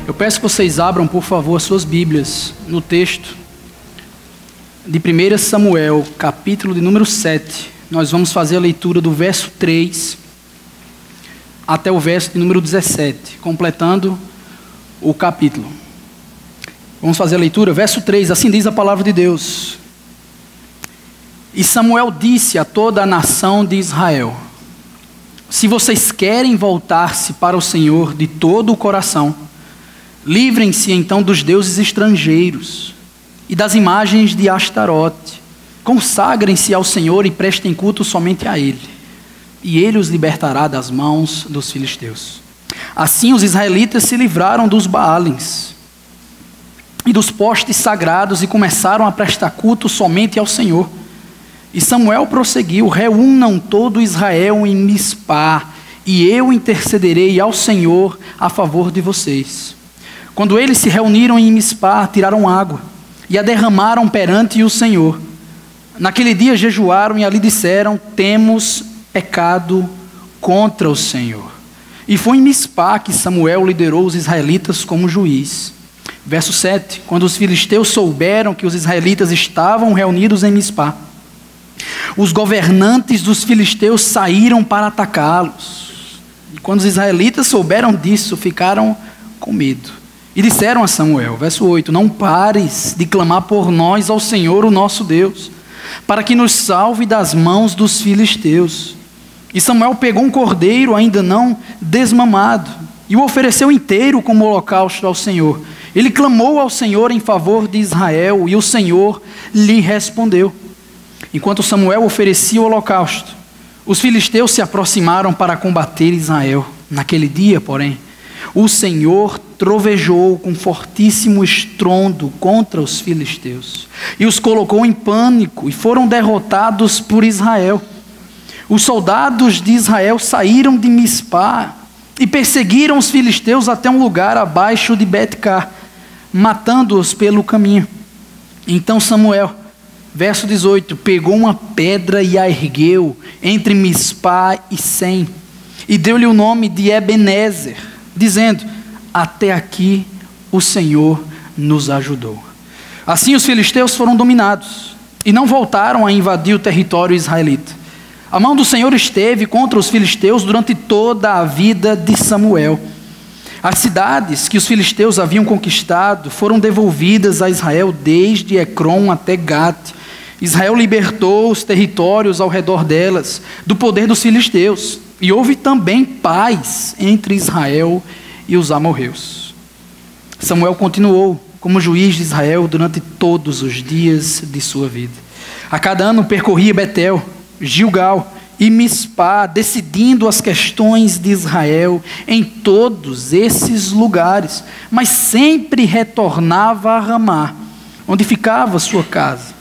Eu peço que vocês abram, por favor, as suas Bíblias no texto de 1 Samuel, capítulo de número 7. Nós vamos fazer a leitura do verso 3 até o verso de número 17, completando o capítulo. Vamos fazer a leitura, verso 3, assim diz a palavra de Deus. E Samuel disse a toda a nação de Israel: se vocês querem voltar-se para o Senhor de todo o coração, livrem-se então dos deuses estrangeiros e das imagens de Astarote. Consagrem-se ao Senhor e prestem culto somente a Ele, e Ele os libertará das mãos dos filisteus. Assim os israelitas se livraram dos Baalins e dos postes sagrados e começaram a prestar culto somente ao Senhor. E Samuel prosseguiu: reúnam todo Israel em Mispá, e eu intercederei ao Senhor a favor de vocês. Quando eles se reuniram em Mispá, tiraram água e a derramaram perante o Senhor. Naquele dia jejuaram e ali disseram: temos pecado contra o Senhor. E foi em Mispá que Samuel liderou os israelitas como juiz. Verso 7, quando os filisteus souberam que os israelitas estavam reunidos em Mispá, os governantes dos filisteus saíram para atacá-los. E quando os israelitas souberam disso, ficaram com medo. E disseram a Samuel, verso 8, não pares de clamar por nós ao Senhor, o nosso Deus, para que nos salve das mãos dos filisteus. E Samuel pegou um cordeiro ainda não desmamado e o ofereceu inteiro como holocausto ao Senhor. Ele clamou ao Senhor em favor de Israel e o Senhor lhe respondeu. Enquanto Samuel oferecia o holocausto, os filisteus se aproximaram para combater Israel. Naquele dia, porém, o Senhor trovejou com fortíssimo estrondo contra os filisteus e os colocou em pânico e foram derrotados por Israel. Os soldados de Israel saíram de Mispá e perseguiram os filisteus até um lugar abaixo de Bet-car, matando-os pelo caminho. Então Samuel, verso 18, pegou uma pedra e a ergueu entre Mispá e Sem, e deu-lhe o nome de Ebenezer, dizendo: até aqui o Senhor nos ajudou. Assim os filisteus foram dominados e não voltaram a invadir o território israelita. A mão do Senhor esteve contra os filisteus durante toda a vida de Samuel. As cidades que os filisteus haviam conquistado foram devolvidas a Israel desde Ecrom até Gate. Israel libertou os territórios ao redor delas do poder dos filisteus. E houve também paz entre Israel e os amorreus. Samuel continuou como juiz de Israel durante todos os dias de sua vida. A cada ano percorria Betel, Gilgal e Mispá, decidindo as questões de Israel em todos esses lugares, mas sempre retornava a Ramá, onde ficava sua casa.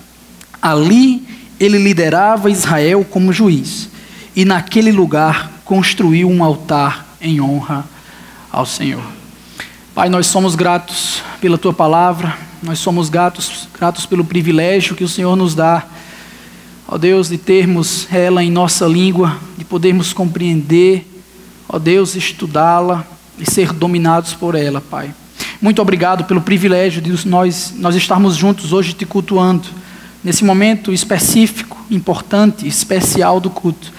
Ali ele liderava Israel como juiz, e naquele lugar construiu um altar em honra ao Senhor. Pai, nós somos gratos pela Tua palavra, nós somos gratos pelo privilégio que o Senhor nos dá, ó Deus, de termos ela em nossa língua, de podermos compreender, ó Deus, estudá-la e ser dominados por ela, Pai. Muito obrigado pelo privilégio de nós estarmos juntos hoje te cultuando, nesse momento específico, importante, especial do culto.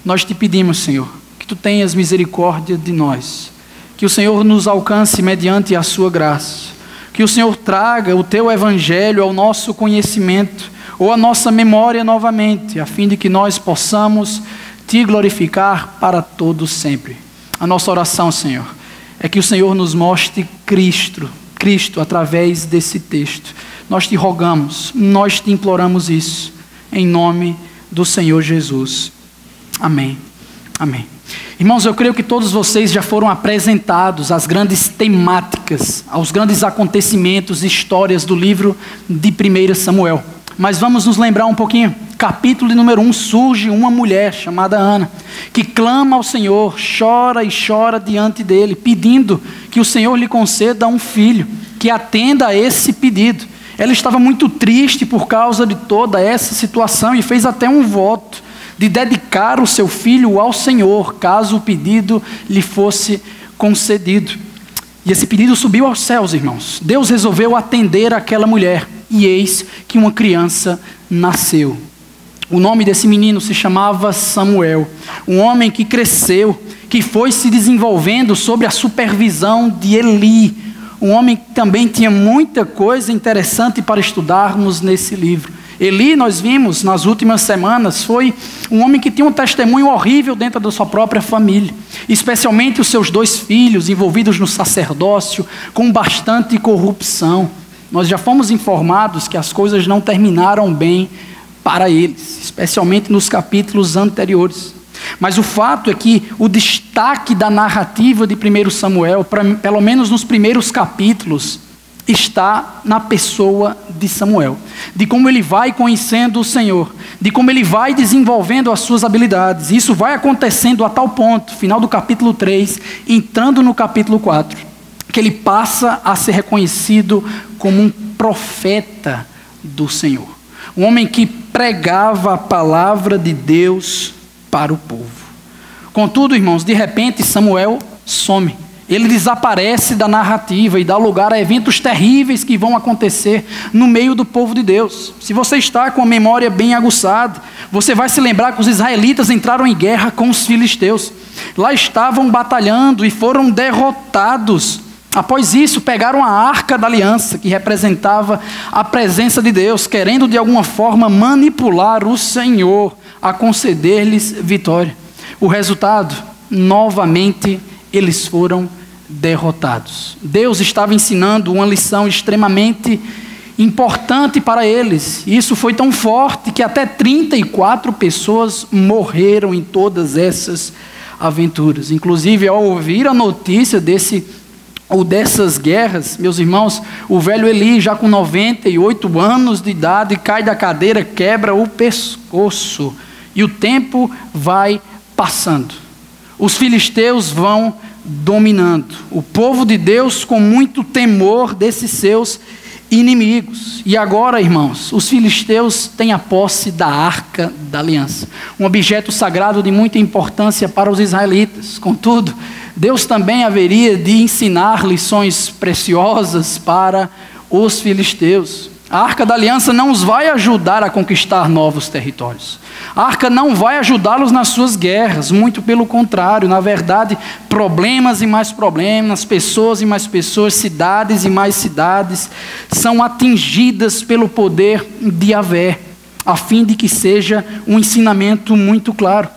Nós te pedimos, Senhor, que Tu tenhas misericórdia de nós, que o Senhor nos alcance mediante a Sua graça, que o Senhor traga o Teu Evangelho ao nosso conhecimento, ou a nossa memória novamente, a fim de que nós possamos Te glorificar para todos sempre. A nossa oração, Senhor, é que o Senhor nos mostre Cristo através desse texto. Nós Te rogamos, nós Te imploramos isso, em nome do Senhor Jesus. Amém. Amém. Irmãos, eu creio que todos vocês já foram apresentados às grandes temáticas, aos grandes acontecimentos e histórias do livro de 1 Samuel. Mas vamos nos lembrar um pouquinho. Capítulo número 1, surge uma mulher chamada Ana, que clama ao Senhor, chora e chora diante dele, pedindo que o Senhor lhe conceda um filho, que atenda a esse pedido. Ela estava muito triste por causa de toda essa situação e fez até um voto de dedicar o seu filho ao Senhor, caso o pedido lhe fosse concedido. E esse pedido subiu aos céus, irmãos. Deus resolveu atender aquela mulher. E eis que uma criança nasceu. O nome desse menino se chamava Samuel. Um homem que cresceu, que foi se desenvolvendo sob a supervisão de Eli. Um homem que também tinha muita coisa interessante para estudarmos nesse livro. Eli, nós vimos nas últimas semanas, foi um homem que tinha um testemunho horrível dentro da sua própria família. Especialmente os seus 2 filhos envolvidos no sacerdócio, com bastante corrupção. Nós já fomos informados que as coisas não terminaram bem para eles, especialmente nos capítulos anteriores. Mas o fato é que o destaque da narrativa de 1 Samuel, pelo menos nos primeiros capítulos, está na pessoa de Samuel, de como ele vai conhecendo o Senhor, de como ele vai desenvolvendo as suas habilidades. Isso vai acontecendo a tal ponto, final do capítulo 3, entrando no capítulo 4, que ele passa a ser reconhecido como um profeta do Senhor, um homem que pregava a palavra de Deus para o povo. Contudo, irmãos, de repente Samuel some. Ele desaparece da narrativa e dá lugar a eventos terríveis que vão acontecer no meio do povo de Deus. Se você está com a memória bem aguçada, você vai se lembrar que os israelitas entraram em guerra com os filisteus. Lá estavam batalhando e foram derrotados. Após isso, pegaram a Arca da Aliança, que representava a presença de Deus, querendo de alguma forma manipular o Senhor a conceder-lhes vitória. O resultado, novamente, eles foram derrotados. Deus estava ensinando uma lição extremamente importante para eles. Isso foi tão forte que até 34 pessoas morreram em todas essas aventuras. Inclusive, ao ouvir a notícia dessas guerras, meus irmãos, o velho Eli, já com 98 anos de idade, cai da cadeira, quebra o pescoço. E o tempo vai passando. Os filisteus vão dominando. O povo de Deus com muito temor desses seus inimigos. E agora, irmãos, os filisteus têm a posse da Arca da Aliança, um objeto sagrado de muita importância para os israelitas. Contudo, Deus também haveria de ensinar lições preciosas para os filisteus. A Arca da Aliança não os vai ajudar a conquistar novos territórios. A Arca não vai ajudá-los nas suas guerras, muito pelo contrário. Na verdade, problemas e mais problemas, pessoas e mais pessoas, cidades e mais cidades são atingidas pelo poder de Yahvé, a fim de que seja um ensinamento muito claro.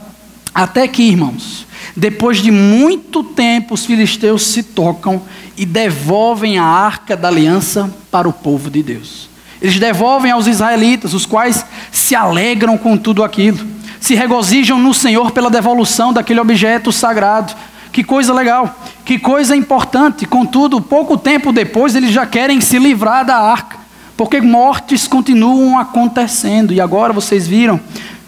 Até que, irmãos, depois de muito tempo, os filisteus se tocam e devolvem a Arca da Aliança para o povo de Deus. Eles devolvem aos israelitas, os quais se alegram com tudo aquilo, se regozijam no Senhor pela devolução daquele objeto sagrado. Que coisa legal, que coisa importante. Contudo, pouco tempo depois, eles já querem se livrar da arca, porque mortes continuam acontecendo. E agora vocês viram,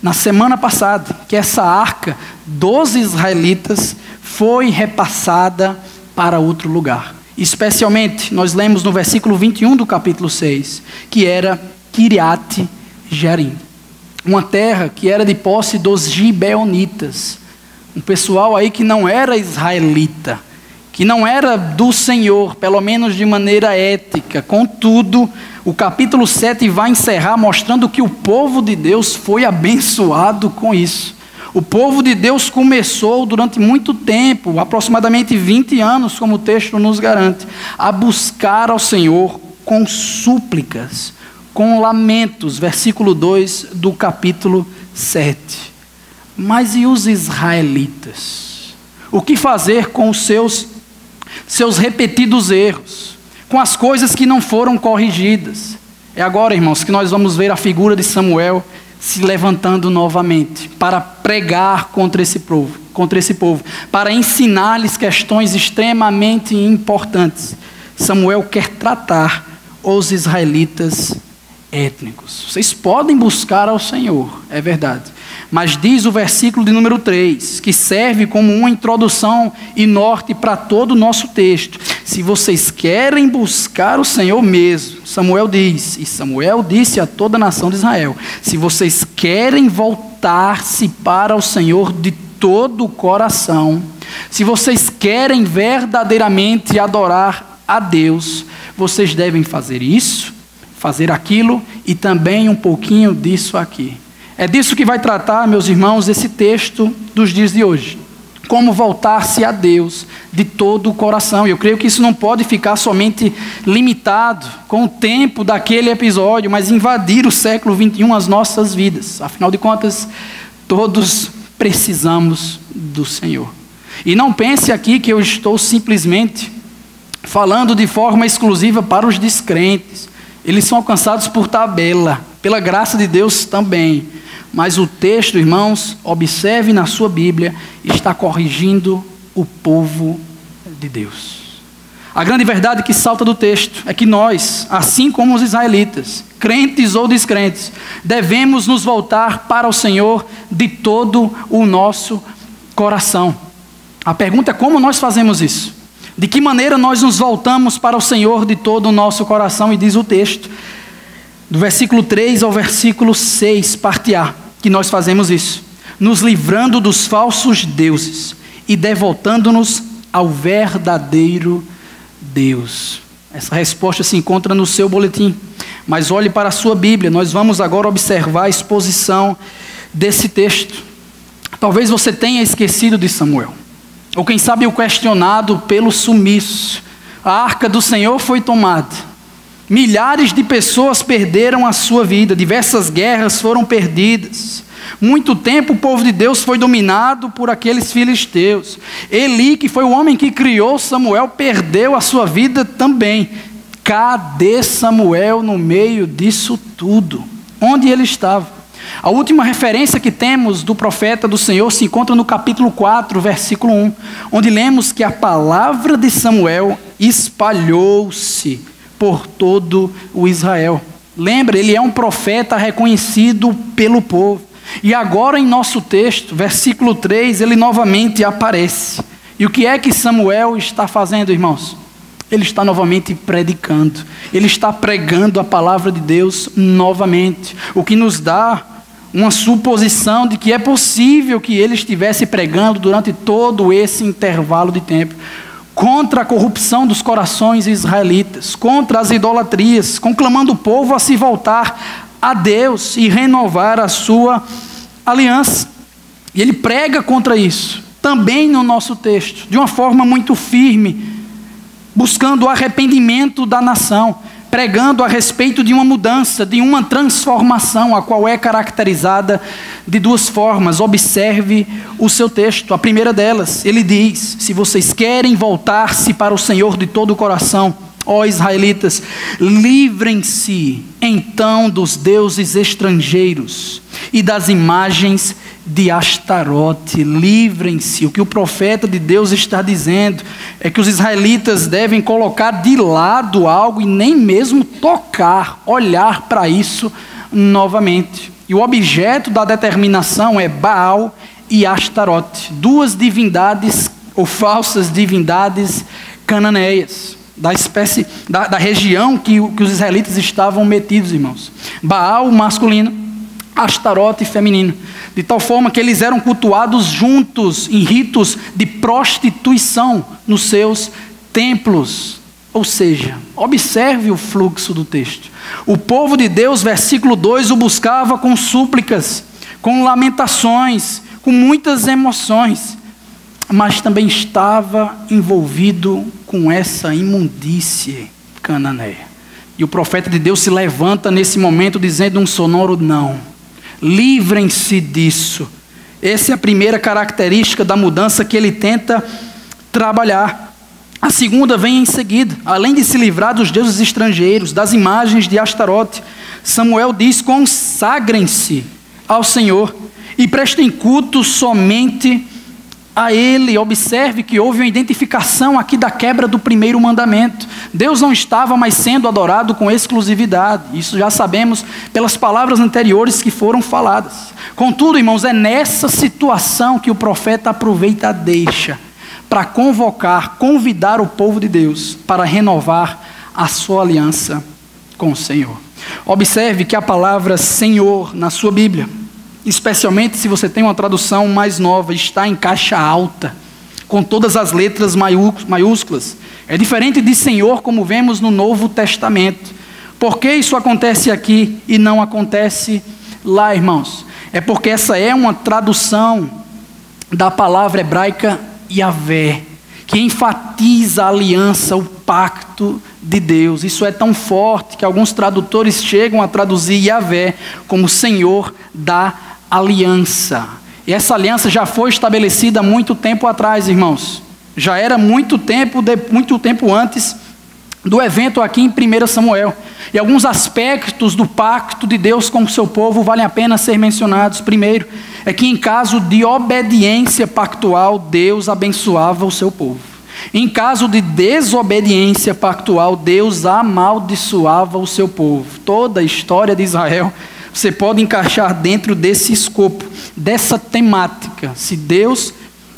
na semana passada, que essa arca dos israelitas foi repassada para outro lugar. Especialmente, nós lemos no versículo 21 do capítulo 6, que era Kiriat Jearim, uma terra que era de posse dos gibeonitas, um pessoal aí que não era israelita, que não era do Senhor, pelo menos de maneira ética. Contudo, o capítulo 7 vai encerrar mostrando que o povo de Deus foi abençoado com isso. O povo de Deus começou durante muito tempo, aproximadamente 20 anos, como o texto nos garante, a buscar ao Senhor com súplicas, com lamentos, versículo 2 do capítulo 7. Mas e os israelitas? O que fazer com os seus repetidos erros, com as coisas que não foram corrigidas? É agora, irmãos, que nós vamos ver a figura de Samuel se levantando novamente para pregar contra esse povo, para ensinar-lhes questões extremamente importantes. Samuel quer tratar os israelitas étnicos. Vocês podem buscar ao Senhor, é verdade, mas diz o versículo de número 3, que serve como uma introdução e norte para todo o nosso texto. Se vocês querem buscar o Senhor mesmo, Samuel diz, e Samuel disse a toda a nação de Israel, se vocês querem voltar-se para o Senhor de todo o coração, Se vocês querem verdadeiramente adorar a Deus, vocês devem fazer isso, fazer aquilo e também um pouquinho disso aqui. É disso que vai tratar, meus irmãos, esse texto dos dias de hoje. Como voltar-se a Deus de todo o coração. E eu creio que isso não pode ficar somente limitado com o tempo daquele episódio, mas invadir o século 21 as nossas vidas. Afinal de contas, todos precisamos do Senhor. E não pense aqui que eu estou simplesmente falando de forma exclusiva para os descrentes. Eles são alcançados por tabela, pela graça de Deus também. Mas o texto, irmãos, observe na sua Bíblia, está corrigindo o povo de Deus. A grande verdade que salta do texto é que nós, assim como os israelitas, crentes ou descrentes, devemos nos voltar para o Senhor de todo o nosso coração. A pergunta é como nós fazemos isso? De que maneira nós nos voltamos para o Senhor de todo o nosso coração? E diz o texto, do versículo 3 ao versículo 6, parte A, que nós fazemos isso, nos livrando dos falsos deuses e devotando-nos ao verdadeiro Deus. Essa resposta se encontra no seu boletim, mas olhe para a sua Bíblia, nós vamos agora observar a exposição desse texto. Talvez você tenha esquecido de Samuel, ou quem sabe o questionado pelo sumiço. A arca do Senhor foi tomada. Milhares de pessoas perderam a sua vida, diversas guerras foram perdidas. Muito tempo o povo de Deus foi dominado por aqueles filisteus. Eli, que foi o homem que criou Samuel, perdeu a sua vida também. Cadê Samuel no meio disso tudo? Onde ele estava? A última referência que temos do profeta do Senhor se encontra no capítulo 4, versículo 1, onde lemos que a palavra de Samuel espalhou-se por todo o Israel. Lembra, ele é um profeta reconhecido pelo povo. E agora em nosso texto, versículo 3, ele novamente aparece. E o que é que Samuel está fazendo, irmãos? Ele está novamente predicando. Ele está pregando a palavra de Deus novamente. O que nos dá uma suposição de que é possível que ele estivesse pregando durante todo esse intervalo de tempo. Contra a corrupção dos corações israelitas, contra as idolatrias, conclamando o povo a se voltar a Deus e renovar a sua aliança. E ele prega contra isso, também no nosso texto, de uma forma muito firme, buscando o arrependimento da nação, pregando a respeito de uma mudança, de uma transformação, a qual é caracterizada de duas formas. Observe o seu texto. A primeira delas, ele diz: se vocês querem voltar-se para o Senhor de todo o coração, ó israelitas, livrem-se então dos deuses estrangeiros e das imagens de Astarote. Livrem-se. O que o profeta de Deus está dizendo é que os israelitas devem colocar de lado algo e nem mesmo tocar, olhar para isso novamente. E o objeto da determinação é Baal e Astarote, duas divindades ou falsas divindades cananeias, da região que os israelitas estavam metidos, irmãos. Baal masculino, Astarote feminino, de tal forma que eles eram cultuados juntos em ritos de prostituição nos seus templos. Ou seja, observe o fluxo do texto. O povo de Deus, versículo 2, o buscava com súplicas, com lamentações, com muitas emoções, mas também estava envolvido com essa imundície cananeia. E o profeta de Deus se levanta nesse momento dizendo um sonoro não. Livrem-se disso. Essa é a primeira característica da mudança que ele tenta trabalhar. A segunda vem em seguida. Além de se livrar dos deuses estrangeiros, das imagens de Astarote, Samuel diz: consagrem-se ao Senhor e prestem culto somente a Ele. Observe que houve uma identificação aqui da quebra do primeiro mandamento. Deus não estava mais sendo adorado com exclusividade. Isso já sabemos pelas palavras anteriores que foram faladas. Contudo, irmãos, é nessa situação que o profeta aproveita a deixa para convidar o povo de Deus para renovar a sua aliança com o Senhor. Observe que a palavra Senhor na sua Bíblia, especialmente se você tem uma tradução mais nova, está em caixa alta. com todas as letras maiúsculas. É diferente de Senhor, como vemos no Novo Testamento. Por que isso acontece aqui e não acontece lá, irmãos? É porque essa é uma tradução da palavra hebraica Yahvé, que enfatiza a aliança, o pacto de Deus. Isso é tão forte que alguns tradutores chegam a traduzir Yahvé como Senhor da aliança. E essa aliança já foi estabelecida há muito tempo atrás, irmãos. Já era muito tempo antes do evento aqui em 1 Samuel. E alguns aspectos do pacto de Deus com o seu povo valem a pena ser mencionados. Primeiro, é que em caso de obediência pactual, Deus abençoava o seu povo. Em caso de desobediência pactual, Deus amaldiçoava o seu povo. Toda a história de Israel, você pode encaixar dentro desse escopo, dessa temática. Se Deus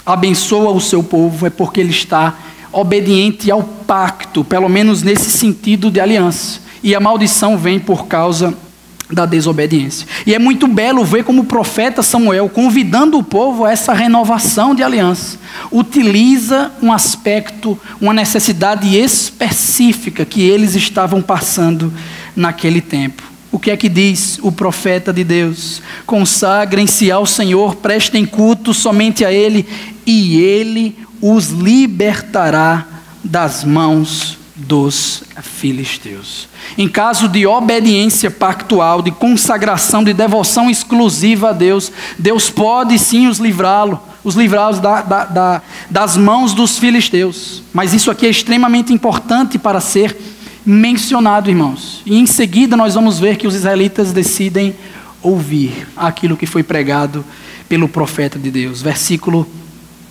abençoa o seu povo, é porque ele está obediente ao pacto, pelo menos nesse sentido de aliança. E a maldição vem por causa da desobediência. E é muito belo ver como o profeta Samuel, convidando o povo a essa renovação de aliança, utiliza um aspecto, uma necessidade específica que eles estavam passando naquele tempo. O que é que diz o profeta de Deus? Consagrem-se ao Senhor, prestem culto somente a Ele, e Ele os libertará das mãos dos filisteus. Em caso de obediência pactual, de consagração, de devoção exclusiva a Deus, Deus pode sim os livrá-los das mãos dos filisteus. Mas isso aqui é extremamente importante para ser mencionado, irmãos. E em seguida nós vamos ver que os israelitas decidem ouvir aquilo que foi pregado pelo profeta de Deus. Versículo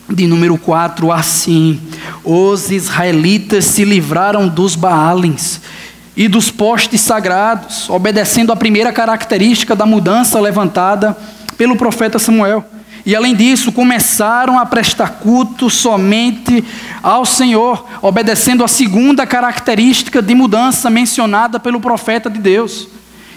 de número 4, assim: os israelitas se livraram dos Baalins e dos postes sagrados, obedecendo a primeira característica da mudança levantada pelo profeta Samuel. E além disso, começaram a prestar culto somente ao Senhor, obedecendo a segunda característica de mudança mencionada pelo profeta de Deus.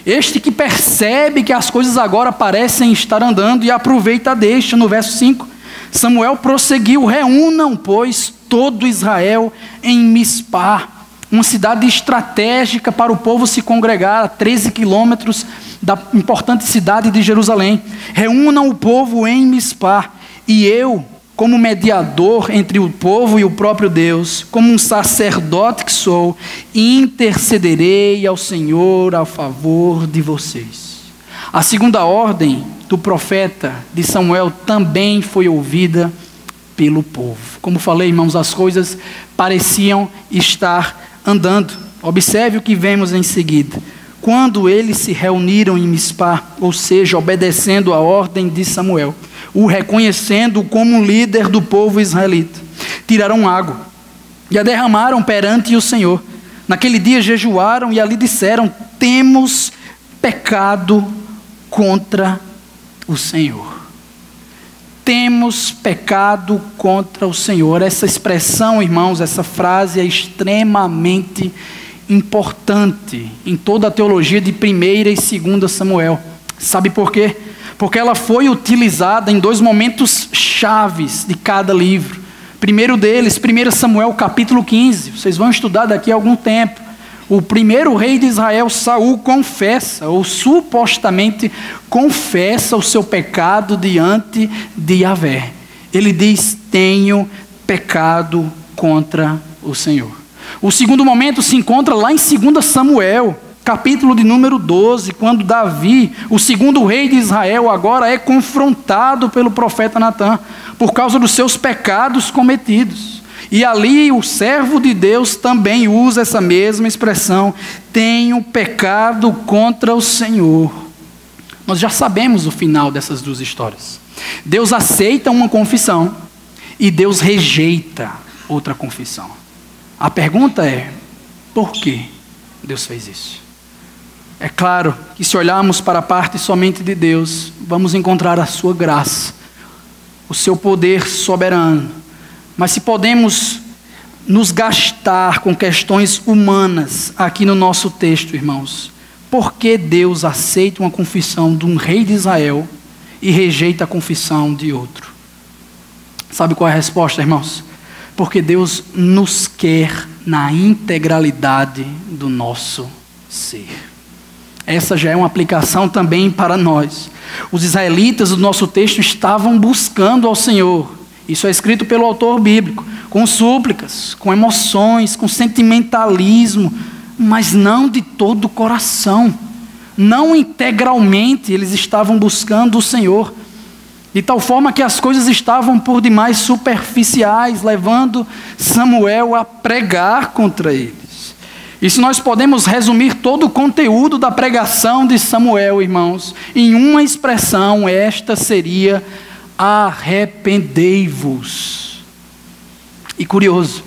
Este que percebe que as coisas agora parecem estar andando e aproveita a deixa. No verso 5, Samuel prosseguiu: reúnam, pois, todo Israel em Mispá, uma cidade estratégica para o povo se congregar a 13 quilômetros da importante cidade de Jerusalém. Reúnam o povo em Mispá, e eu, como mediador entre o povo e o próprio Deus, como um sacerdote que sou, intercederei ao Senhor a favor de vocês. A segunda ordem do profeta de Samuel também foi ouvida pelo povo. Como falei, irmãos, as coisas pareciam estar andando. Observe o que vemos em seguida. Quando eles se reuniram em Mispá, ou seja, obedecendo a ordem de Samuel, o reconhecendo como líder do povo israelita, tiraram água e a derramaram perante o Senhor. Naquele dia jejuaram e ali disseram: temos pecado contra o Senhor. Temos pecado contra o Senhor. Essa expressão, irmãos, essa frase é extremamente importante em toda a teologia de 1ª e 2ª Samuel. Sabe por quê? Porque ela foi utilizada em dois momentos chaves de cada livro. Primeiro deles, 1 Samuel capítulo 15. Vocês vão estudar daqui a algum tempo. O primeiro rei de Israel, Saul, confessa, ou supostamente confessa o seu pecado diante de Yahvé. Ele diz: tenho pecado contra o Senhor. O segundo momento se encontra lá em 2 Samuel, capítulo de número 12, quando Davi, o segundo rei de Israel, agora é confrontado pelo profeta Natã, por causa dos seus pecados cometidos. E ali o servo de Deus também usa essa mesma expressão: tenho pecado contra o Senhor. Nós já sabemos o final dessas duas histórias. Deus aceita uma confissão e Deus rejeita outra confissão. A pergunta é: por que Deus fez isso? É claro que se olharmos para a parte somente de Deus, vamos encontrar a sua graça, o seu poder soberano. Mas se podemos nos gastar com questões humanas aqui no nosso texto, irmãos, por que Deus aceita uma confissão de um rei de Israel e rejeita a confissão de outro? Sabe qual é a resposta, irmãos? Porque Deus nos quer na integralidade do nosso ser. Essa já é uma aplicação também para nós. Os israelitas do nosso texto estavam buscando ao Senhor. Isso é escrito pelo autor bíblico, com súplicas, com emoções, com sentimentalismo, mas não de todo o coração. Não integralmente eles estavam buscando o Senhor. De tal forma que as coisas estavam por demais superficiais, levando Samuel a pregar contra eles. E se nós podemos resumir todo o conteúdo da pregação de Samuel, irmãos, em uma expressão, esta seria: arrependei-vos. E curioso,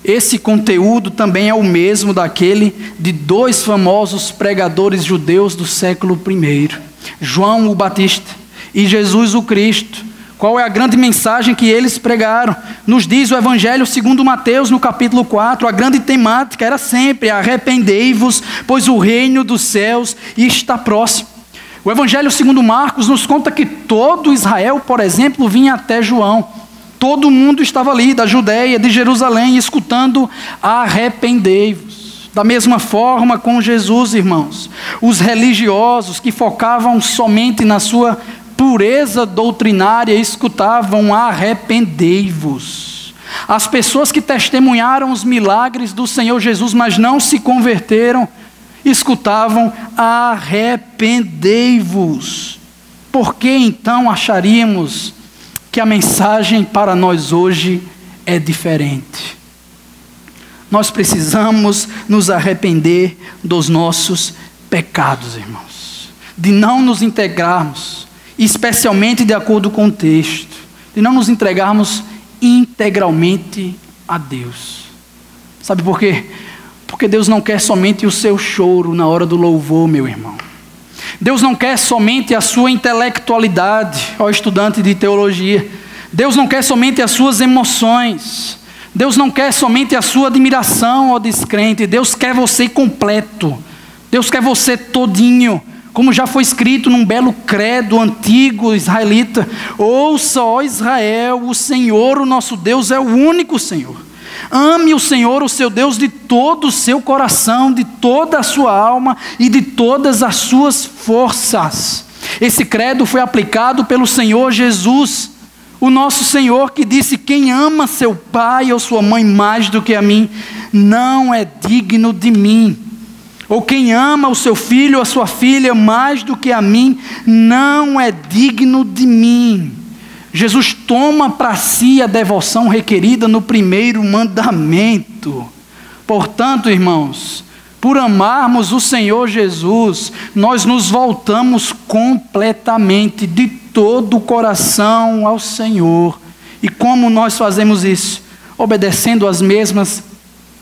esse conteúdo também é o mesmo daquele de dois famosos pregadores judeus do século I, João o Batista e Jesus o Cristo. Qual é a grande mensagem que eles pregaram? Nos diz o Evangelho segundo Mateus, no capítulo 4, a grande temática era sempre: arrependei-vos, pois o reino dos céus está próximo. O Evangelho segundo Marcos nos conta que todo Israel, por exemplo, vinha até João. Todo mundo estava ali, da Judeia, de Jerusalém, escutando: arrependei-vos. Da mesma forma com Jesus, irmãos, os religiosos que focavam somente na sua pureza doutrinária escutavam: arrependei-vos. As pessoas que testemunharam os milagres do Senhor Jesus, mas não se converteram, escutavam: arrependei-vos. Por que então acharíamos que a mensagem para nós hoje é diferente? Nós precisamos nos arrepender dos nossos pecados, irmãos, de não nos integrarmos, especialmente de acordo com o texto, de não nos entregarmos integralmente a Deus. Sabe por quê? Porque Deus não quer somente o seu choro na hora do louvor, meu irmão. Deus não quer somente a sua intelectualidade, ó estudante de teologia. Deus não quer somente as suas emoções. Deus não quer somente a sua admiração, ó descrente. Deus quer você completo. Deus quer você todinho. Como já foi escrito num belo credo antigo israelita: ouça, ó Israel, o Senhor, o nosso Deus, é o único Senhor. Ame o Senhor, o seu Deus, de todo o seu coração, de toda a sua alma e de todas as suas forças. Esse credo foi aplicado pelo Senhor Jesus, o nosso Senhor, que disse: quem ama seu pai ou sua mãe mais do que a mim, não é digno de mim. Ou quem ama o seu filho ou a sua filha mais do que a mim, não é digno de mim. Jesus toma para si a devoção requerida no primeiro mandamento. Portanto, irmãos, por amarmos o Senhor Jesus, nós nos voltamos completamente, de todo o coração ao Senhor. E como nós fazemos isso? Obedecendo às mesmas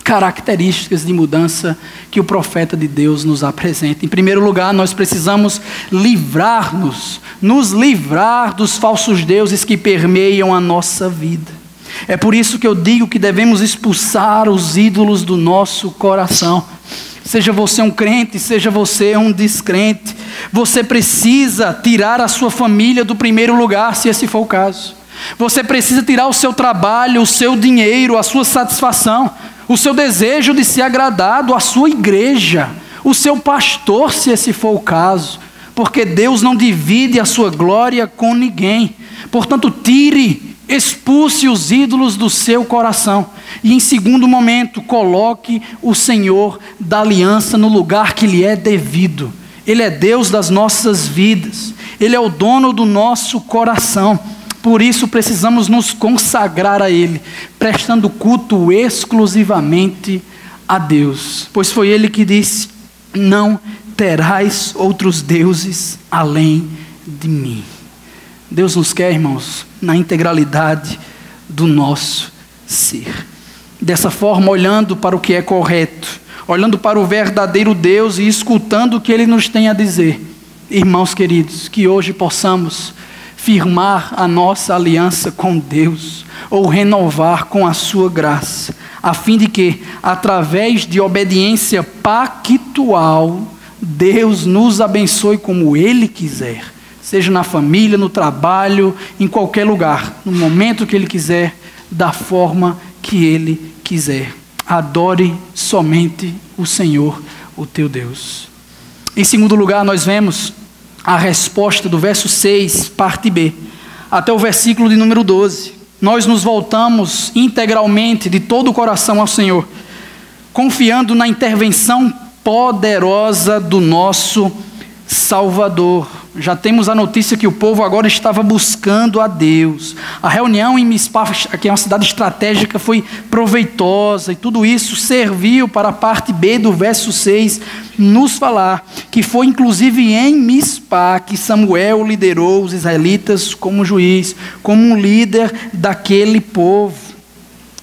características de mudança que o profeta de Deus nos apresenta. Em primeiro lugar, nós precisamos nos livrar dos falsos deuses que permeiam a nossa vida. É por isso que eu digo que devemos expulsar os ídolos do nosso coração. Seja você um crente, seja você um descrente, você precisa tirar a sua família do primeiro lugar, se esse for o caso. Você precisa tirar o seu trabalho, o seu dinheiro, a sua satisfação, o seu desejo de ser agradado, a sua igreja, o seu pastor, se esse for o caso, porque Deus não divide a sua glória com ninguém. Portanto, expulse os ídolos do seu coração. E em segundo momento, coloque o Senhor da aliança no lugar que lhe é devido. Ele é Deus das nossas vidas. Ele é o dono do nosso coração. Por isso precisamos nos consagrar a Ele, prestando culto exclusivamente a Deus. Pois foi Ele que disse: não terás outros deuses além de mim. Deus nos quer, irmãos, na integralidade do nosso ser. Dessa forma, olhando para o que é correto, olhando para o verdadeiro Deus e escutando o que Ele nos tem a dizer. Irmãos queridos, que hoje possamos firmar a nossa aliança com Deus, ou renovar com a sua graça, a fim de que, através de obediência pactual, Deus nos abençoe como Ele quiser, seja na família, no trabalho, em qualquer lugar, no momento que Ele quiser, da forma que Ele quiser. Adore somente o Senhor, o teu Deus. Em segundo lugar, nós vemos a resposta do verso 6, parte B, até o versículo de número 12. Nós nos voltamos integralmente, de todo o coração ao Senhor, confiando na intervenção poderosa do nosso Salvador. Já temos a notícia que o povo agora estava buscando a Deus. A reunião em Mispa, que é uma cidade estratégica, foi proveitosa, e tudo isso serviu para a parte B do verso 6 nos falar que foi inclusive em Mispa que Samuel liderou os israelitas como juiz, como um líder daquele povo.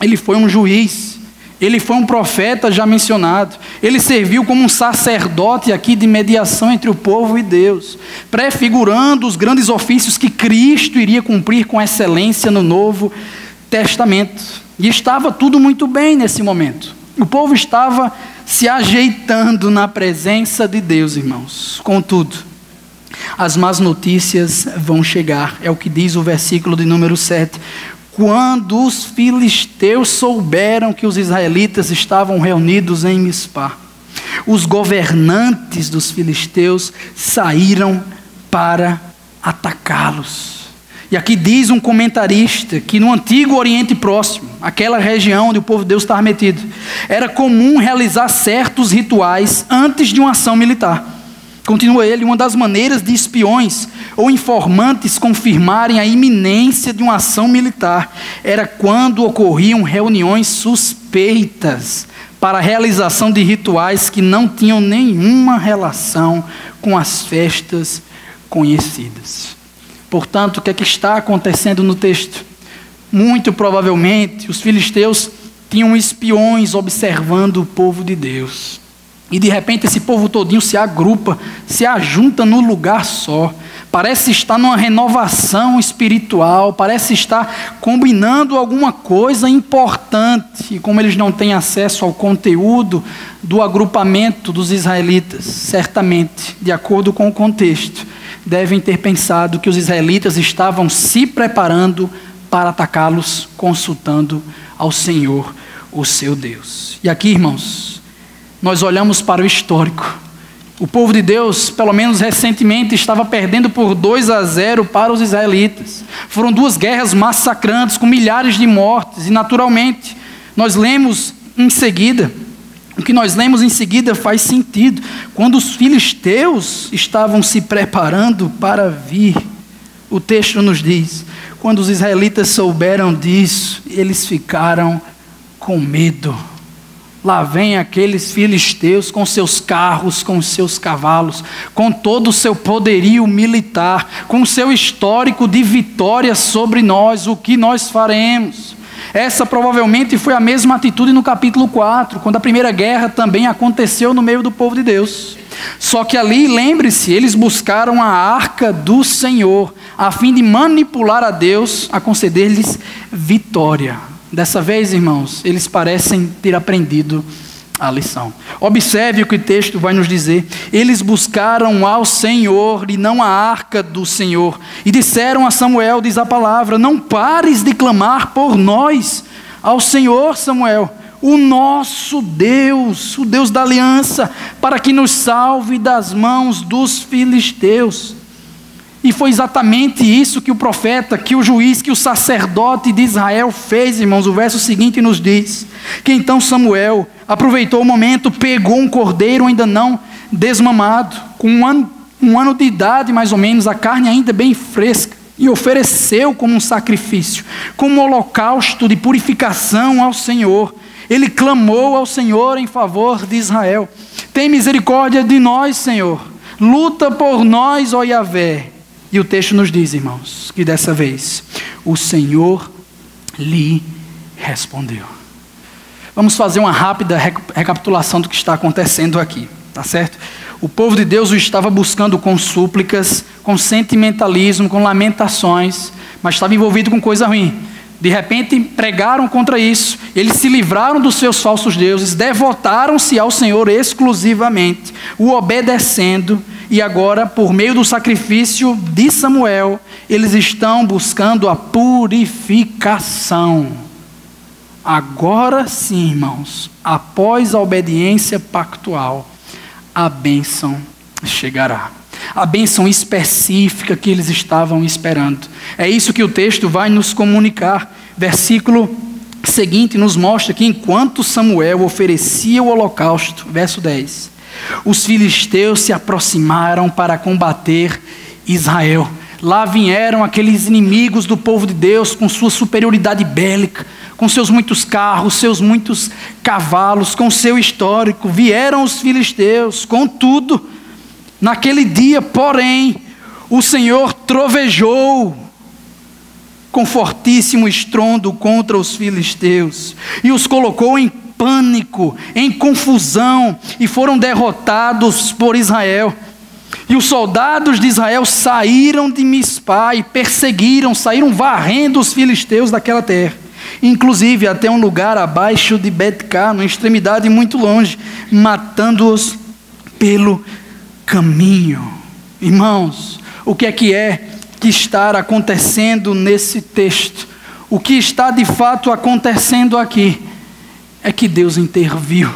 Ele foi um juiz. Ele foi um profeta já mencionado. Ele serviu como um sacerdote aqui de mediação entre o povo e Deus, prefigurando os grandes ofícios que Cristo iria cumprir com excelência no Novo Testamento. E estava tudo muito bem nesse momento. O povo estava se ajeitando na presença de Deus, irmãos. Contudo, as más notícias vão chegar. É o que diz o versículo de número 7. Quando os filisteus souberam que os israelitas estavam reunidos em Mispa, os governantes dos filisteus saíram para atacá-los. E aqui diz um comentarista que no antigo Oriente Próximo, aquela região onde o povo de Deus estava metido, era comum realizar certos rituais antes de uma ação militar. Continua ele, uma das maneiras de espiões ou informantes confirmarem a iminência de uma ação militar era quando ocorriam reuniões suspeitas para a realização de rituais que não tinham nenhuma relação com as festas conhecidas. Portanto, o que é que está acontecendo no texto? Muito provavelmente os filisteus tinham espiões observando o povo de Deus. E de repente esse povo todinho se agrupa, se ajunta no lugar só. Parece estar numa renovação espiritual, parece estar combinando alguma coisa importante. E como eles não têm acesso ao conteúdo do agrupamento dos israelitas, certamente, de acordo com o contexto, devem ter pensado que os israelitas estavam se preparando para atacá-los, consultando ao Senhor, o seu Deus. E aqui, irmãos, nós olhamos para o histórico. O povo de Deus, pelo menos recentemente, estava perdendo por 2-0 para os israelitas. Foram 2 guerras massacrantes, com milhares de mortes. E naturalmente, nós lemos em seguida, o que nós lemos em seguida faz sentido. Quando os filisteus estavam se preparando para vir, o texto nos diz, quando os israelitas souberam disso, eles ficaram com medo. Lá vem aqueles filisteus com seus carros, com seus cavalos, com todo o seu poderio militar, com o seu histórico de vitória sobre nós. O que nós faremos? Essa provavelmente foi a mesma atitude no capítulo 4, quando a primeira guerra também aconteceu no meio do povo de Deus. Só que ali, lembre-se, eles buscaram a arca do Senhor, a fim de manipular a Deus, a conceder-lhes vitória. Dessa vez, irmãos, eles parecem ter aprendido a lição. Observe o que o texto vai nos dizer. Eles buscaram ao Senhor e não a arca do Senhor. E disseram a Samuel, diz a palavra, não pares de clamar por nós ao Senhor, Samuel, o nosso Deus, o Deus da aliança, para que nos salve das mãos dos filisteus. E foi exatamente isso que o profeta, que o juiz, que o sacerdote de Israel fez, irmãos. O verso seguinte nos diz que então Samuel aproveitou o momento, pegou um cordeiro ainda não desmamado, com um ano de idade mais ou menos, a carne ainda bem fresca, e ofereceu como um sacrifício, como um holocausto de purificação ao Senhor. Ele clamou ao Senhor em favor de Israel. Tem misericórdia de nós, Senhor. Luta por nós, ó Yahvé. E o texto nos diz, irmãos, que dessa vez o Senhor lhe respondeu. Vamos fazer uma rápida recapitulação do que está acontecendo aqui, tá certo? O povo de Deus o estava buscando com súplicas, com sentimentalismo, com lamentações, mas estava envolvido com coisa ruim. De repente pregaram contra isso, eles se livraram dos seus falsos deuses, devotaram-se ao Senhor exclusivamente, o obedecendo, e agora, por meio do sacrifício de Samuel, eles estão buscando a purificação. Agora sim, irmãos, após a obediência pactual, a bênção chegará. A bênção específica que eles estavam esperando. É isso que o texto vai nos comunicar. Versículo seguinte nos mostra que enquanto Samuel oferecia o holocausto, verso 10, os filisteus se aproximaram para combater Israel. Lá vieram aqueles inimigos do povo de Deus com sua superioridade bélica, com seus muitos carros, seus muitos cavalos, com seu histórico. Vieram os filisteus com tudo. Naquele dia, porém, o Senhor trovejou com fortíssimo estrondo contra os filisteus e os colocou em pânico, em confusão, e foram derrotados por Israel. E os soldados de Israel saíram de Mispá e perseguiram, saíram varrendo os filisteus daquela terra, inclusive até um lugar abaixo de Bet-cá, numa extremidade muito longe, matando-os pelo caminho. Irmãos, o que é que está acontecendo nesse texto? O que está de fato acontecendo aqui é que Deus interviu,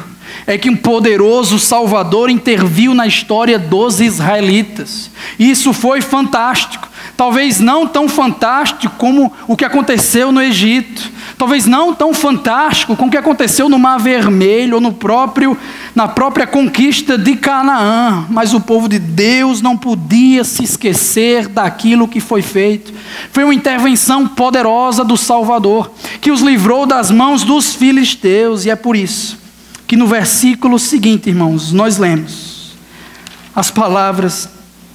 é que um poderoso Salvador interviu na história dos israelitas. Isso foi fantástico. Talvez não tão fantástico como o que aconteceu no Egito, talvez não tão fantástico como o que aconteceu no Mar Vermelho ou na própria conquista de Canaã, mas o povo de Deus não podia se esquecer daquilo que foi feito. Foi uma intervenção poderosa do Salvador, que os livrou das mãos dos filisteus, e é por isso que no versículo seguinte, irmãos, nós lemos as palavras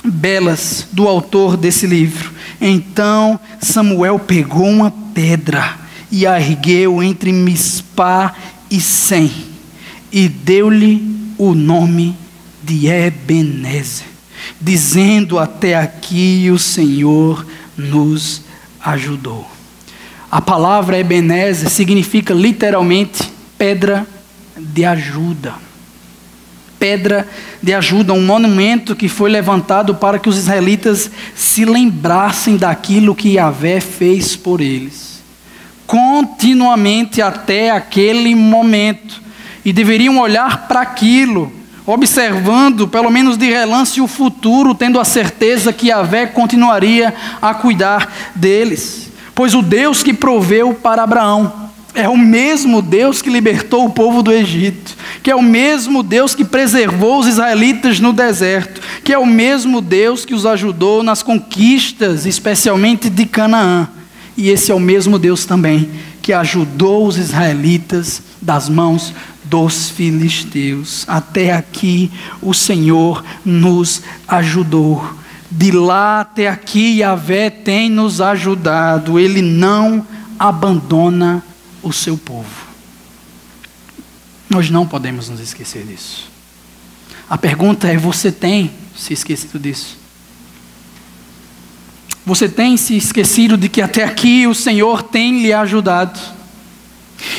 belas do autor desse livro. Então Samuel pegou uma pedra e a ergueu entre Mispá e Sem, e deu-lhe o nome de Ebenezer, dizendo: até aqui o Senhor nos ajudou. A palavra Ebenezer significa literalmente pedra de ajuda. Pedra de ajuda, um monumento que foi levantado para que os israelitas se lembrassem daquilo que Yahvé fez por eles, continuamente até aquele momento, e deveriam olhar para aquilo, observando, pelo menos de relance, o futuro, tendo a certeza que Yahvé continuaria a cuidar deles, pois o Deus que proveu para Abraão é o mesmo Deus que libertou o povo do Egito, que é o mesmo Deus que preservou os israelitas no deserto, que é o mesmo Deus que os ajudou nas conquistas, especialmente de Canaã. E esse é o mesmo Deus também que ajudou os israelitas das mãos dos filisteus. Até aqui o Senhor nos ajudou. De lá até aqui Yahvé tem nos ajudado. Ele não abandona o seu povo. Nós não podemos nos esquecer disso. A pergunta é: você tem se esquecido disso? Você tem se esquecido de que até aqui o Senhor tem lhe ajudado?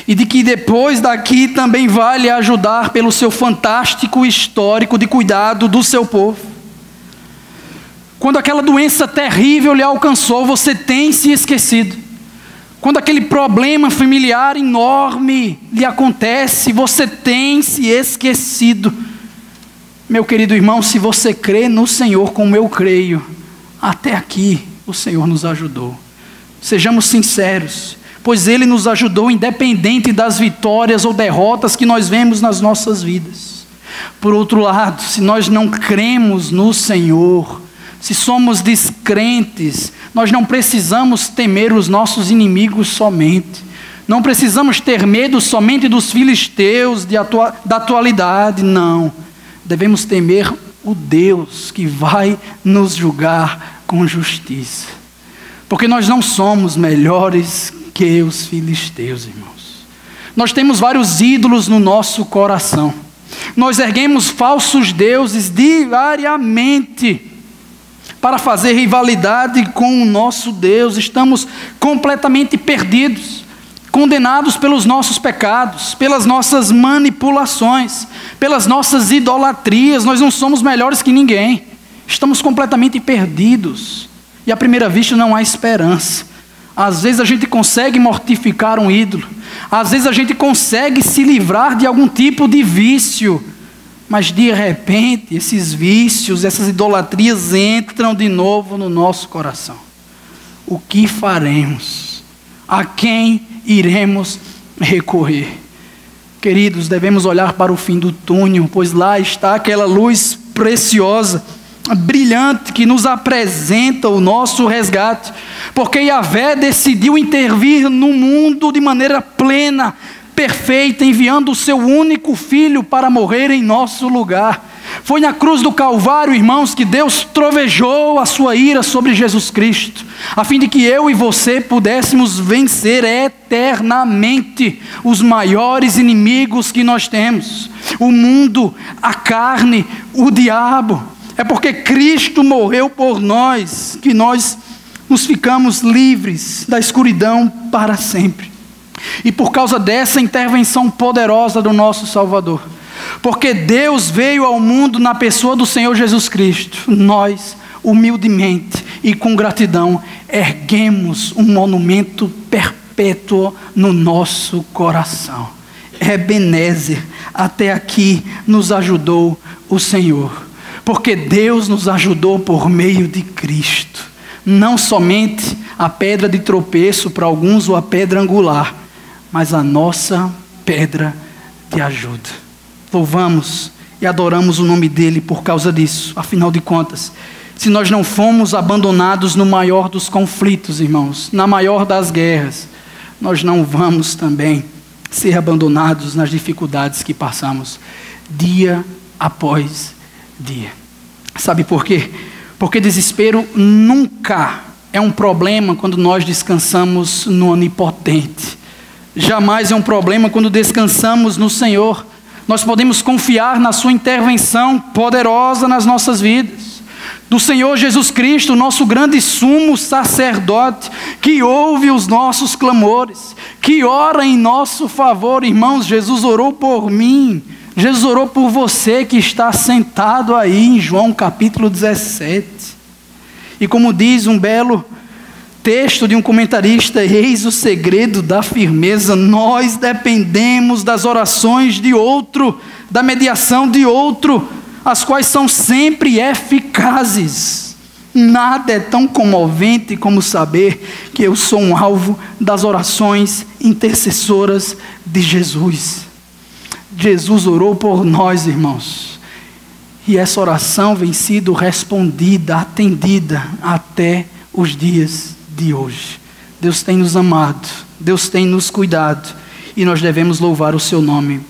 E de que depois daqui também vai lhe ajudar pelo seu fantástico histórico de cuidado do seu povo? Quando aquela doença terrível lhe alcançou, você tem se esquecido? Quando aquele problema familiar enorme lhe acontece, você tem se esquecido? Meu querido irmão, se você crê no Senhor como eu creio, até aqui o Senhor nos ajudou. Sejamos sinceros, pois Ele nos ajudou independente das vitórias ou derrotas que nós vemos nas nossas vidas. Por outro lado, se nós não cremos no Senhor, se somos descrentes, nós não precisamos temer os nossos inimigos somente. Não precisamos ter medo somente dos filisteus da atualidade, não. Devemos temer o Deus que vai nos julgar com justiça. Porque nós não somos melhores que os filisteus, irmãos. Nós temos vários ídolos no nosso coração. Nós erguemos falsos deuses diariamente para fazer rivalidade com o nosso Deus. Estamos completamente perdidos, condenados pelos nossos pecados, pelas nossas manipulações, pelas nossas idolatrias. Nós não somos melhores que ninguém. Estamos completamente perdidos. E à primeira vista não há esperança. Às vezes a gente consegue mortificar um ídolo. Às vezes a gente consegue se livrar de algum tipo de vício. Mas de repente esses vícios, essas idolatrias entram de novo no nosso coração. O que faremos? A quem iremos recorrer? Queridos, devemos olhar para o fim do túnel, pois lá está aquela luz preciosa, brilhante, que nos apresenta o nosso resgate, porque Yahvé decidiu intervir no mundo de maneira plena, perfeita, enviando o seu único filho para morrer em nosso lugar. Foi na cruz do Calvário, irmãos, que Deus trovejou a sua ira sobre Jesus Cristo, a fim de que eu e você pudéssemos vencer eternamente os maiores inimigos que nós temos: o mundo, a carne, o diabo. É porque Cristo morreu por nós que nós nos ficamos livres da escuridão para sempre. E por causa dessa intervenção poderosa do nosso Salvador, porque Deus veio ao mundo na pessoa do Senhor Jesus Cristo, nós, humildemente e com gratidão, erguemos um monumento perpétuo no nosso coração. Ebenezer, até aqui nos ajudou o Senhor, porque Deus nos ajudou por meio de Cristo. Não somente a pedra de tropeço para alguns ou a pedra angular, mas a nossa pedra de ajuda. Louvamos e adoramos o nome dele por causa disso. Afinal de contas, se nós não fomos abandonados no maior dos conflitos, irmãos, na maior das guerras, nós não vamos também ser abandonados nas dificuldades que passamos dia após dia. Sabe por quê? Porque desespero nunca é um problema quando nós descansamos no Onipotente. Jamais é um problema quando descansamos no Senhor. Nós podemos confiar na sua intervenção poderosa nas nossas vidas. Do Senhor Jesus Cristo, nosso grande sumo sacerdote, que ouve os nossos clamores, que ora em nosso favor. Irmãos, Jesus orou por mim, Jesus orou por você que está sentado aí em João capítulo 17. E como diz um belo texto de um comentarista, eis o segredo da firmeza: nós dependemos das orações de outro, da mediação de outro, as quais são sempre eficazes. Nada é tão comovente como saber que eu sou um alvo das orações intercessoras de Jesus. Jesus orou por nós, irmãos, e essa oração vem sido respondida, atendida até os dias de hoje. Deus tem nos amado, Deus tem nos cuidado, e nós devemos louvar o seu nome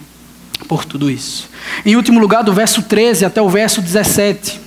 por tudo isso. Em último lugar, do verso 13 até o verso 17,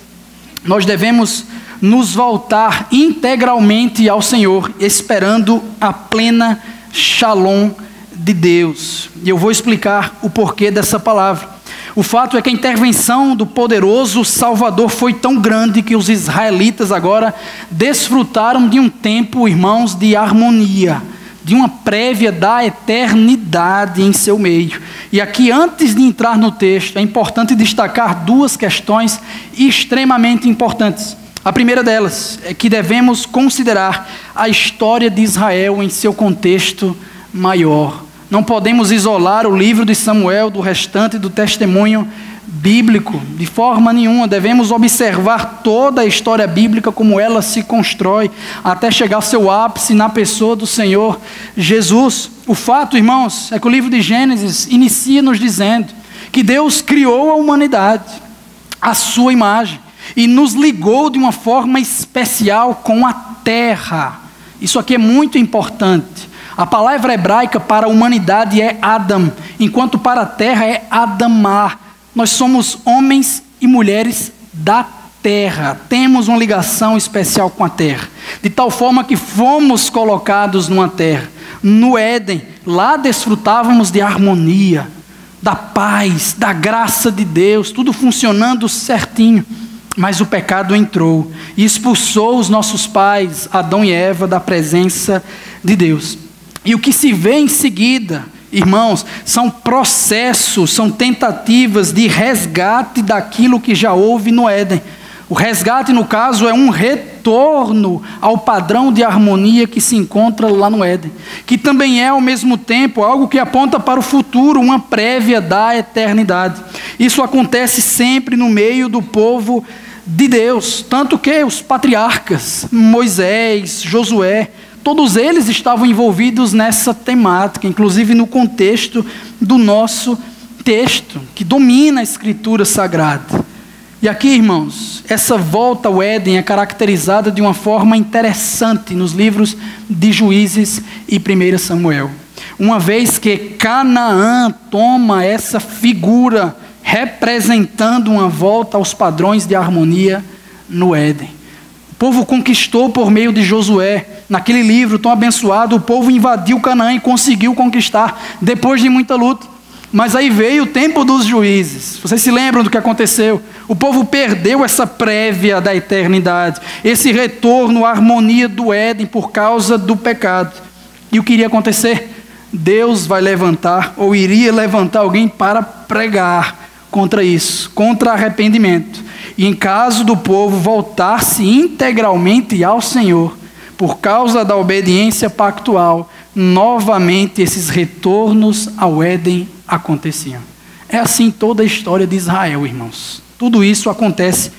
nós devemos nos voltar integralmente ao Senhor, esperando a plena shalom de Deus. E eu vou explicar o porquê dessa palavra. O fato é que a intervenção do poderoso Salvador foi tão grande que os israelitas agora desfrutaram de um tempo, irmãos, de harmonia, de uma prévia da eternidade em seu meio. E aqui, antes de entrar no texto, é importante destacar duas questões extremamente importantes. A primeira delas é que devemos considerar a história de Israel em seu contexto maior. Não podemos isolar o livro de Samuel do restante do testemunho bíblico, de forma nenhuma. Devemos observar toda a história bíblica como ela se constrói, até chegar ao seu ápice na pessoa do Senhor Jesus. O fato, irmãos, é que o livro de Gênesis inicia nos dizendo que Deus criou a humanidade, à sua imagem, e nos ligou de uma forma especial com a terra. Isso aqui é muito importante. A palavra hebraica para a humanidade é Adam, enquanto para a terra é Adamá. Nós somos homens e mulheres da terra, temos uma ligação especial com a terra, de tal forma que fomos colocados numa terra, no Éden. Lá desfrutávamos de harmonia, da paz, da graça de Deus, tudo funcionando certinho. Mas o pecado entrou e expulsou os nossos pais, Adão e Eva, da presença de Deus. E o que se vê em seguida, irmãos, são processos, são tentativas de resgate daquilo que já houve no Éden. O resgate, no caso, é um retorno ao padrão de harmonia que se encontra lá no Éden, que também é, ao mesmo tempo, algo que aponta para o futuro, uma prévia da eternidade. Isso acontece sempre no meio do povo de Deus, tanto que os patriarcas, Moisés, Josué, todos eles estavam envolvidos nessa temática, inclusive no contexto do nosso texto, que domina a Escritura Sagrada. E aqui, irmãos, essa volta ao Éden é caracterizada de uma forma interessante nos livros de Juízes e 1 Samuel. Uma vez que Canaã toma essa figura representando uma volta aos padrões de harmonia no Éden. O povo conquistou por meio de Josué. Naquele livro tão abençoado, o povo invadiu Canaã e conseguiu conquistar depois de muita luta. Mas aí veio o tempo dos juízes. Vocês se lembram do que aconteceu? O povo perdeu essa prévia da eternidade, esse retorno à harmonia do Éden por causa do pecado. E o que iria acontecer? Deus vai levantar, ou iria levantar alguém para pregar contra isso, contra arrependimento. E em caso do povo voltar-se integralmente ao Senhor, por causa da obediência pactual, novamente esses retornos ao Éden aconteciam. É assim toda a história de Israel, irmãos. Tudo isso acontece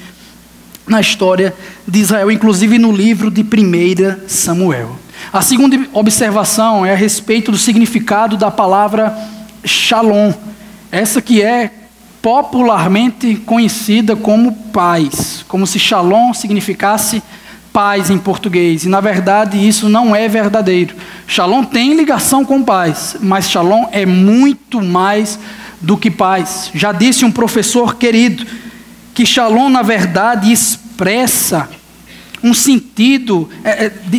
na história de Israel, inclusive no livro de 1 Samuel. A segunda observação é a respeito do significado da palavra shalom, essa que é popularmente conhecida como paz, como se shalom significasse paz em português, e na verdade isso não é verdadeiro. Shalom tem ligação com paz, mas shalom é muito mais do que paz. Já disse um professor querido que shalom na verdade expressa um sentido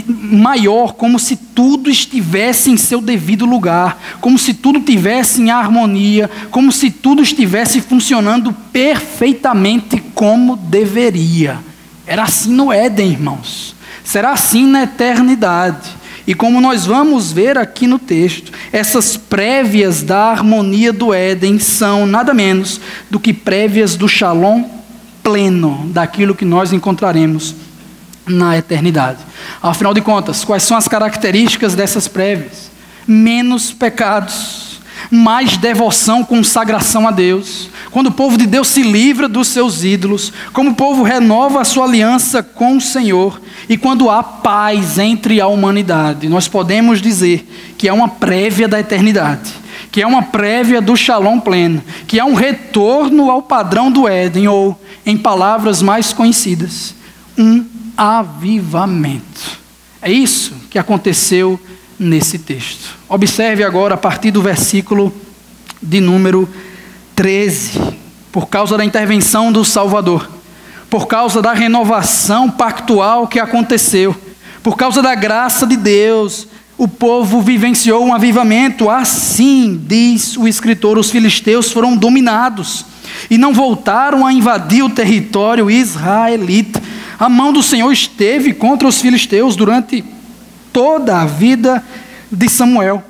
maior, como se tudo estivesse em seu devido lugar, como se tudo estivesse em harmonia, como se tudo estivesse funcionando perfeitamente como deveria. Era assim no Éden, irmãos. Será assim na eternidade. E como nós vamos ver aqui no texto, essas prévias da harmonia do Éden são nada menos do que prévias do shalom pleno, daquilo que nós encontraremos na eternidade. Afinal de contas, quais são as características dessas prévias? Menos pecados, mais devoção, consagração a Deus. Quando o povo de Deus se livra dos seus ídolos, como o povo renova a sua aliança com o Senhor, e quando há paz entre a humanidade, nós podemos dizer que é uma prévia da eternidade, que é uma prévia do shalom pleno, que é um retorno ao padrão do Éden, ou, em palavras mais conhecidas, um avivamento. É isso que aconteceu nesse texto. Observe agora a partir do versículo de número 13. Por causa da intervenção do Salvador, por causa da renovação pactual que aconteceu, por causa da graça de Deus, o povo vivenciou um avivamento. Assim, diz o escritor, os filisteus foram dominados e não voltaram a invadir o território israelita. A mão do Senhor esteve contra os filisteus durante toda a vida de Samuel.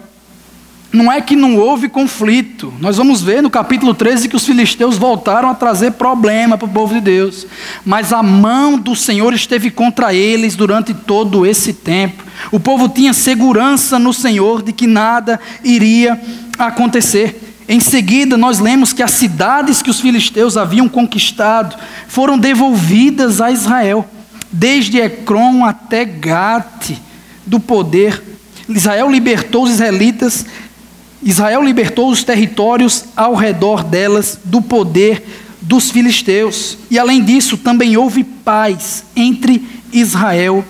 Não é que não houve conflito. Nós vamos ver no capítulo 13 que os filisteus voltaram a trazer problema para o povo de Deus. Mas a mão do Senhor esteve contra eles durante todo esse tempo. O povo tinha segurança no Senhor de que nada iria acontecer. Em seguida, nós lemos que as cidades que os filisteus haviam conquistado foram devolvidas a Israel, desde Ecrom até Gate, do poder. Israel libertou os israelitas, Israel libertou os territórios ao redor delas do poder dos filisteus. E além disso, também houve paz entre Israel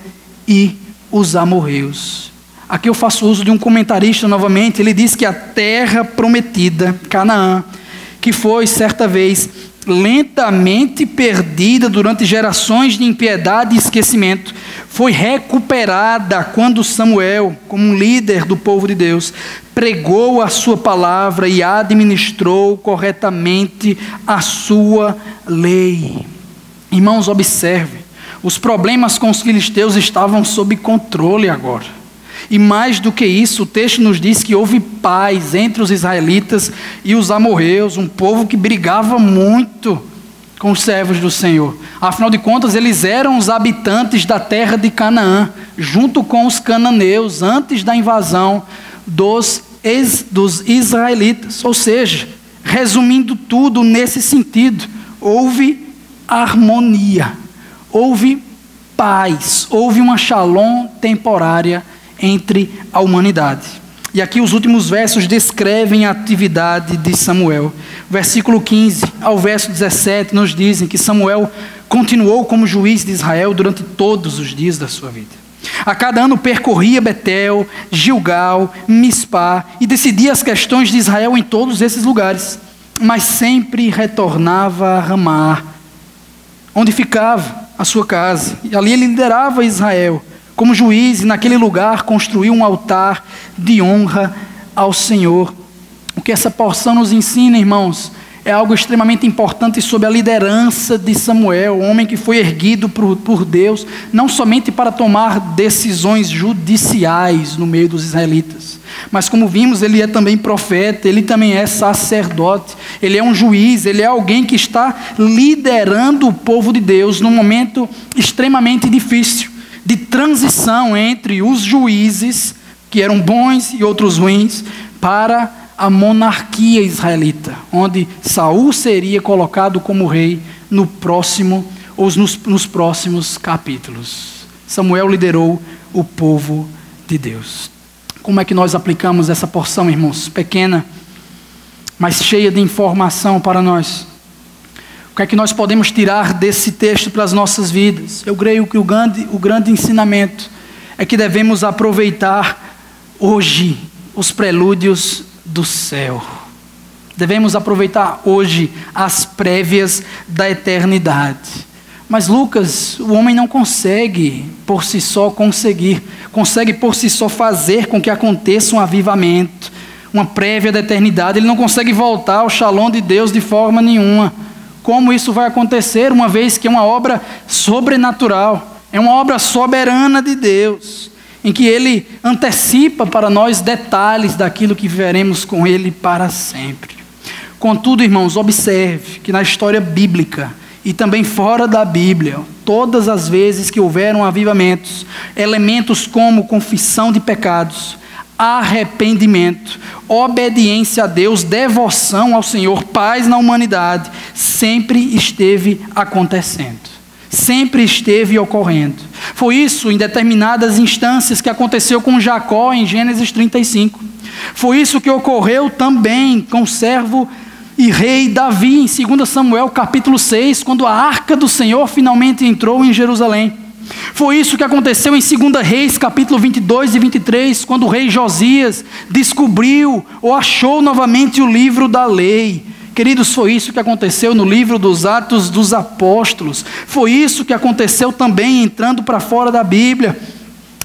e os amorreus. Aqui eu faço uso de um comentarista novamente. Ele diz que a terra prometida, Canaã, que foi certa vez lentamente perdida durante gerações de impiedade e esquecimento, foi recuperada quando Samuel, como um líder do povo de Deus, pregou a sua palavra e administrou corretamente a sua lei. Irmãos, observe, os problemas com os filisteus estavam sob controle agora. E mais do que isso, o texto nos diz que houve paz entre os israelitas e os amorreus, um povo que brigava muito com os servos do Senhor. Afinal de contas, eles eram os habitantes da terra de Canaã, junto com os cananeus, antes da invasão dos israelitas. Ou seja, resumindo tudo nesse sentido, houve harmonia, houve paz, houve uma shalom temporária entre a humanidade. E aqui os últimos versos descrevem a atividade de Samuel. Versículo 15 ao verso 17 nos dizem que Samuel continuou como juiz de Israel durante todos os dias da sua vida. A cada ano percorria Betel, Gilgal, Mispá e decidia as questões de Israel em todos esses lugares, mas sempre retornava a Ramá, onde ficava a sua casa. E ali ele liderava Israel como juiz, e naquele lugar construiu um altar de honra ao Senhor. O que essa porção nos ensina, irmãos, é algo extremamente importante sobre a liderança de Samuel, o homem que foi erguido por Deus, não somente para tomar decisões judiciais no meio dos israelitas, mas como vimos, ele é também profeta, ele também é sacerdote, ele é um juiz, ele é alguém que está liderando o povo de Deus num momento extremamente difícil, de transição entre os juízes, que eram bons e outros ruins, para a monarquia israelita, onde Saul seria colocado como rei nos próximos capítulos. Samuel liderou o povo de Deus. Como é que nós aplicamos essa porção, irmãos? Pequena, mas cheia de informação para nós. O que é que nós podemos tirar desse texto para as nossas vidas? Eu creio que o grande ensinamento é que devemos aproveitar hoje os prelúdios do céu. Devemos aproveitar hoje as prévias da eternidade. Mas Lucas, o homem não consegue por si só consegue por si só fazer com que aconteça um avivamento, uma prévia da eternidade. Ele não consegue voltar ao shalom de Deus de forma nenhuma. Como isso vai acontecer, uma vez que é uma obra sobrenatural, é uma obra soberana de Deus, em que Ele antecipa para nós detalhes daquilo que viveremos com Ele para sempre. Contudo, irmãos, observe que na história bíblica e também fora da Bíblia, todas as vezes que houveram avivamentos, elementos como confissão de pecados, arrependimento, obediência a Deus, devoção ao Senhor, paz na humanidade, sempre esteve acontecendo, sempre esteve ocorrendo. Foi isso em determinadas instâncias que aconteceu com Jacó em Gênesis 35. Foi isso que ocorreu também com o servo e rei Davi em 2 Samuel capítulo 6, quando a arca do Senhor finalmente entrou em Jerusalém. Foi isso que aconteceu em 2 Reis, capítulo 22 e 23, quando o rei Josias descobriu ou achou novamente o livro da lei. Queridos, foi isso que aconteceu no livro dos Atos dos Apóstolos. Foi isso que aconteceu também entrando para fora da Bíblia.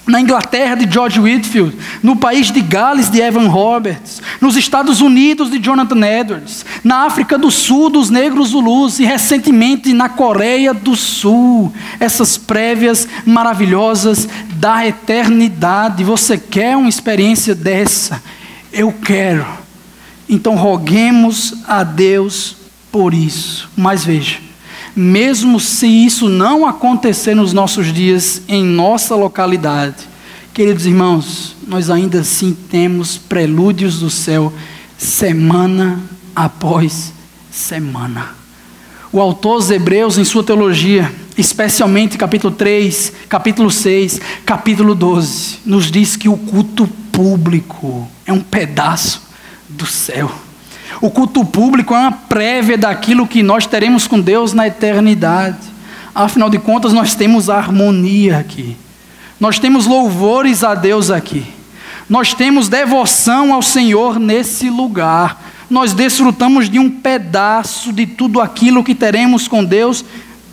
Na Inglaterra de George Whitefield, no país de Gales de Evan Roberts, nos Estados Unidos de Jonathan Edwards, na África do Sul dos negros Zulus e recentemente na Coreia do Sul. Essas prévias maravilhosas da eternidade. Você quer uma experiência dessa? Eu quero. Então roguemos a Deus por isso. Mas veja, mesmo se isso não acontecer nos nossos dias, em nossa localidade, queridos irmãos, nós ainda assim temos prelúdios do céu, semana após semana. O autor aos Hebreus, em sua teologia, especialmente capítulo 3, capítulo 6, capítulo 12, nos diz que o culto público é um pedaço do céu. O culto público é uma prévia daquilo que nós teremos com Deus na eternidade. Afinal de contas, nós temos harmonia aqui. Nós temos louvores a Deus aqui. Nós temos devoção ao Senhor nesse lugar. Nós desfrutamos de um pedaço de tudo aquilo que teremos com Deus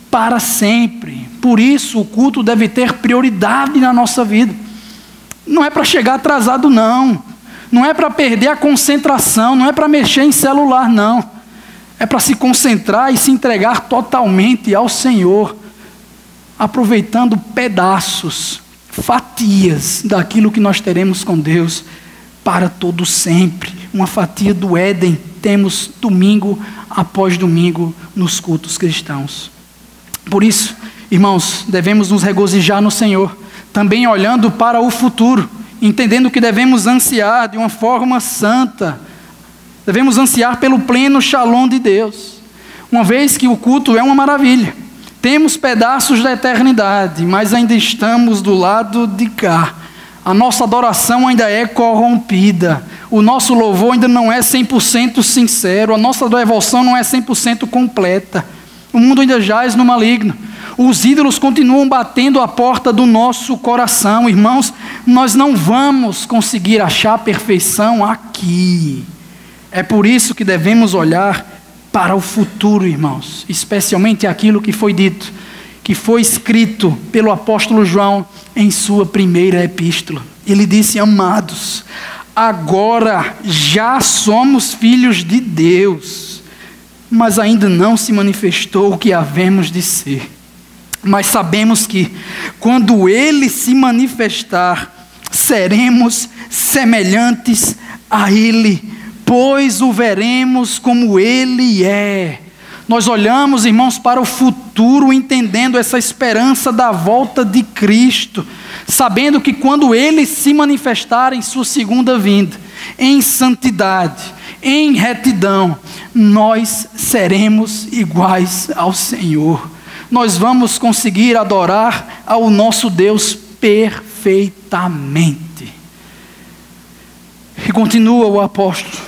para sempre. Por isso, o culto deve ter prioridade na nossa vida. Não é para chegar atrasado, não. Não é para perder a concentração, não é para mexer em celular, não. É para se concentrar e se entregar totalmente ao Senhor, aproveitando pedaços, fatias daquilo que nós teremos com Deus para todo sempre. uma fatia do Éden temos domingo após domingo nos cultos cristãos. Por isso, irmãos, devemos nos regozijar no Senhor, também olhando para o futuro, entendendo que devemos ansiar de uma forma santa, devemos ansiar pelo pleno shalom de Deus, uma vez que o culto é uma maravilha. Temos pedaços da eternidade, mas ainda estamos do lado de cá. A nossa adoração ainda é corrompida, o nosso louvor ainda não é 100% sincero, a nossa devoção não é 100% completa. O mundo ainda jaz no maligno. Os ídolos continuam batendo a porta do nosso coração. Irmãos, nós não vamos conseguir achar perfeição aqui. É por isso que devemos olhar para o futuro, irmãos, especialmente aquilo que foi dito, que foi escrito pelo apóstolo João em sua primeira epístola. Ele disse: amados, agora já somos filhos de Deus, mas ainda não se manifestou o que havemos de ser. Mas sabemos que, quando Ele se manifestar, seremos semelhantes a Ele, pois o veremos como Ele é. Nós olhamos, irmãos, para o futuro, entendendo essa esperança da volta de Cristo, sabendo que quando Ele se manifestar em sua segunda vinda, em santidade, em retidão, nós seremos iguais ao Senhor. Nós vamos conseguir adorar ao nosso Deus perfeitamente. E continua o apóstolo,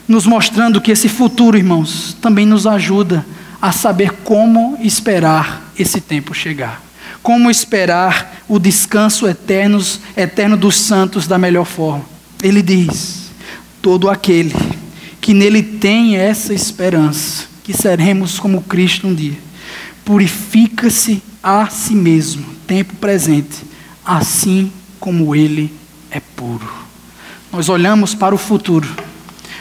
nos mostrando que esse futuro, irmãos, também nos ajuda a saber como esperar esse tempo chegar. Como esperar o descanso eterno dos santos da melhor forma. Ele diz: todo aquele que nele tem essa esperança, que seremos como Cristo um dia, purifica-se a si mesmo, tempo presente, assim como Ele é puro. Nós olhamos para o futuro,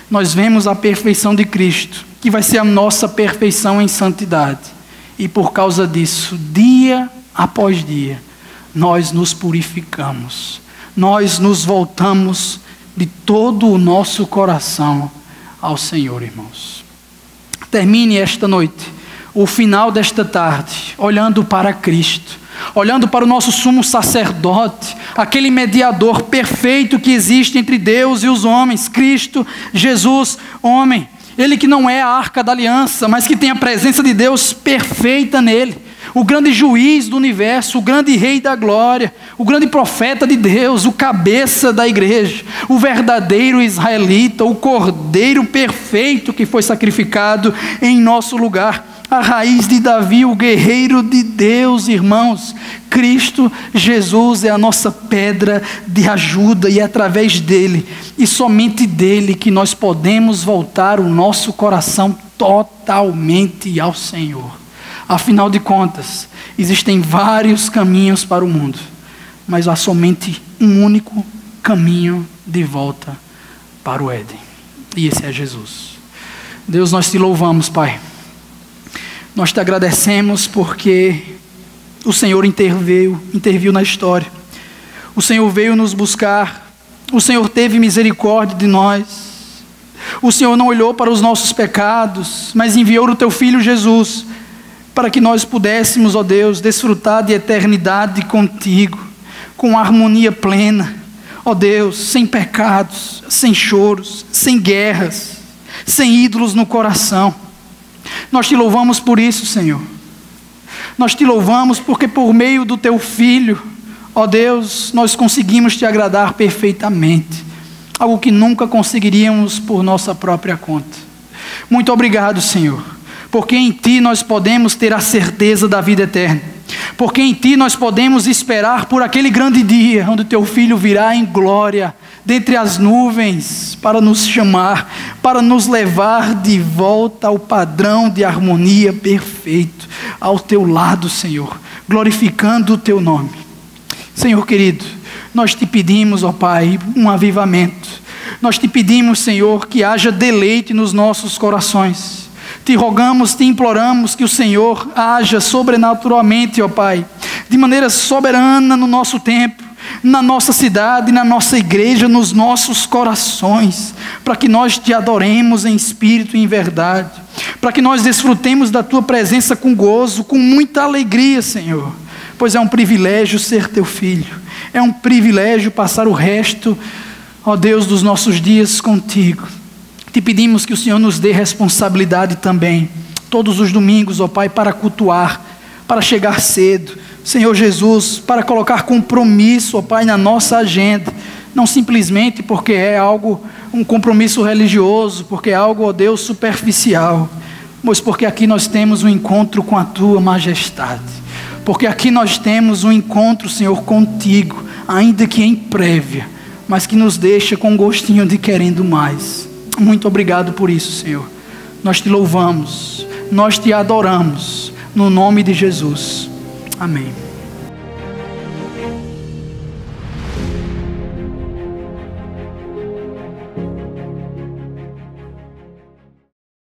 nós vemos a perfeição de Cristo, que vai ser a nossa perfeição em santidade, e por causa disso, dia após dia, nós nos purificamos, nós nos voltamos de todo o nosso coração ao Senhor, irmãos. Termine esta noite, o final desta tarde, olhando para Cristo, olhando para o nosso sumo sacerdote, aquele mediador perfeito que existe entre Deus e os homens, Cristo Jesus, homem. Ele que não é a arca da aliança, mas que tem a presença de Deus perfeita nele. O grande juiz do universo, o grande rei da glória, o grande profeta de Deus, o cabeça da igreja, o verdadeiro israelita, o cordeiro perfeito que foi sacrificado em nosso lugar. A raiz de Davi, o guerreiro de Deus, irmãos. Cristo Jesus é a nossa pedra de ajuda, e é através dele, e somente dele, que nós podemos voltar o nosso coração totalmente ao Senhor. Afinal de contas, existem vários caminhos para o mundo, mas há somente um único caminho de volta para o Éden, e esse é Jesus. Deus, nós te louvamos, Pai. Nós te agradecemos porque o Senhor interviu na história. O Senhor veio nos buscar. O Senhor teve misericórdia de nós. O Senhor não olhou para os nossos pecados, mas enviou o teu Filho Jesus para que nós pudéssemos, ó Deus, desfrutar de eternidade contigo, com harmonia plena. Ó Deus, sem pecados, sem choros, sem guerras, sem ídolos no coração. Nós te louvamos por isso, Senhor. Nós te louvamos porque por meio do teu Filho, ó Deus, nós conseguimos te agradar perfeitamente, algo que nunca conseguiríamos por nossa própria conta. Muito obrigado, Senhor, porque em ti nós podemos ter a certeza da vida eterna, porque em ti nós podemos esperar por aquele grande dia, onde o teu Filho virá em glória, dentre as nuvens, para nos chamar, para nos levar de volta ao padrão de harmonia perfeito, ao teu lado, Senhor, glorificando o teu nome. Senhor querido, nós te pedimos, ó Pai, um avivamento. Nós te pedimos, Senhor, que haja deleite nos nossos corações. Te rogamos, te imploramos que o Senhor haja sobrenaturalmente, ó Pai, de maneira soberana no nosso tempo, na nossa cidade, na nossa igreja, nos nossos corações, para que nós te adoremos em espírito e em verdade, para que nós desfrutemos da tua presença com gozo, com muita alegria, Senhor, pois é um privilégio ser teu filho, é um privilégio passar o resto, ó Deus, dos nossos dias contigo. Te pedimos que o Senhor nos dê responsabilidade também, todos os domingos, ó Pai, para cultuar, para chegar cedo, Senhor Jesus, para colocar compromisso, ó Pai, na nossa agenda, não simplesmente porque é algo, um compromisso religioso, porque é algo, ó Deus, superficial, mas porque aqui nós temos um encontro com a Tua Majestade, porque aqui nós temos um encontro, Senhor, contigo, ainda que em prévia, mas que nos deixa com um gostinho de querendo mais. Muito obrigado por isso, Senhor. Nós te louvamos, nós te adoramos, no nome de Jesus. Amém.